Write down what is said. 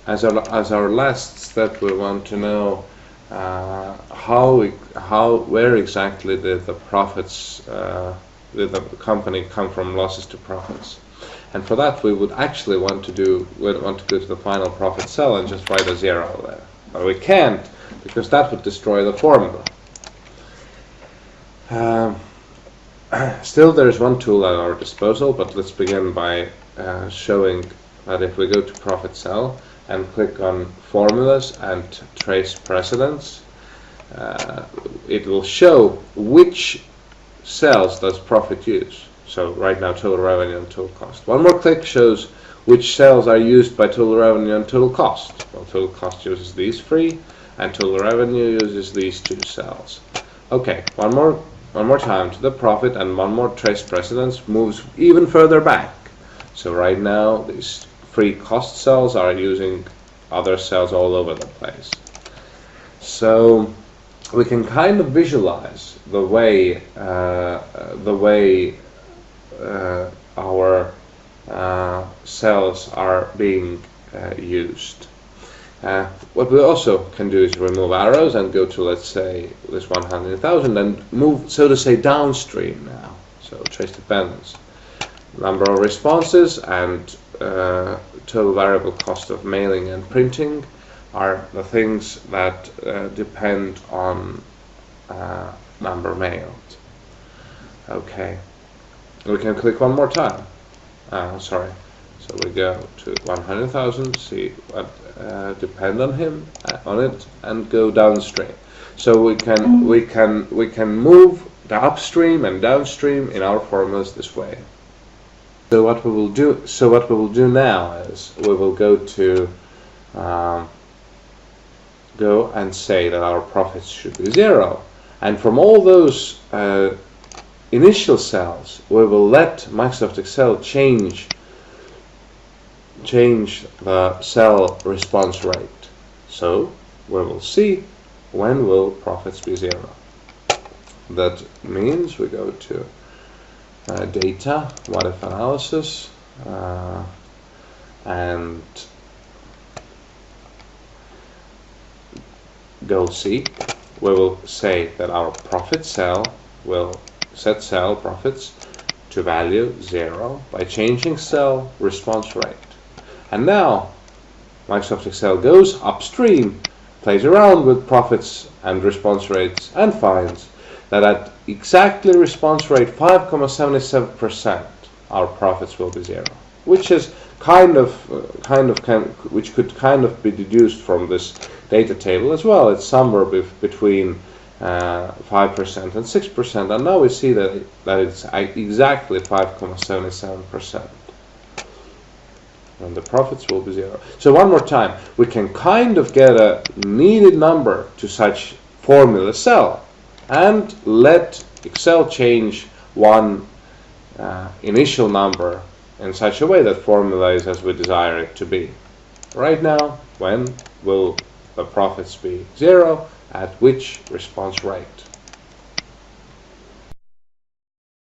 as our last step, we want to know where exactly did the profits, did the company come from losses to profits. And for that, we would actually want to go to the final profit cell and just write a 0 there. But we can't, because that would destroy the formula. Still, there's one tool at our disposal, but let's begin by showing that if we go to profit cell and click on formulas and trace precedence, it will show which cells does profit use. So right now, total revenue and total cost. One more click shows which cells are used by total revenue and total cost. Well, total cost uses these 3, and total revenue uses these 2 cells. Okay, one more time to the profit, and one more trace precedence moves even further back. So right now, these 3 cost cells are using other cells all over the place. So we can kind of visualize the way our cells are being used. What we also can do is remove arrows and go to, let's say, this 100,000 and move, so to say, downstream now. So trace dependence. Number of responses and total variable cost of mailing and printing are the things that depend on number mailed. Okay. We can click one more time. Sorry. So we go to 100,000, see what depend on it, and go downstream. So we can move the upstream and downstream in our formulas this way. So what we will do now is we will go and say that our profits should be 0, and from all those initial cells, we will let Microsoft Excel change the cell response rate. So we will see when will profits be 0. That means we go to data, what if analysis, and go seek. We will say that our profit cell will set cell profits to value 0 by changing cell response rate. And now Microsoft Excel goes upstream, plays around with profits and response rates, and finds that at exactly response rate 5.77%, our profits will be 0, which is which could kind of be deduced from this data table as well. It's somewhere between 5% and 6%, and now we see that it's exactly 5.77%. And the profits will be 0. So one more time, we can kind of get a needed number to such formula cell and let Excel change one initial number in such a way that formula is as we desire it to be. Right now, when will the profits be 0, at which response rate?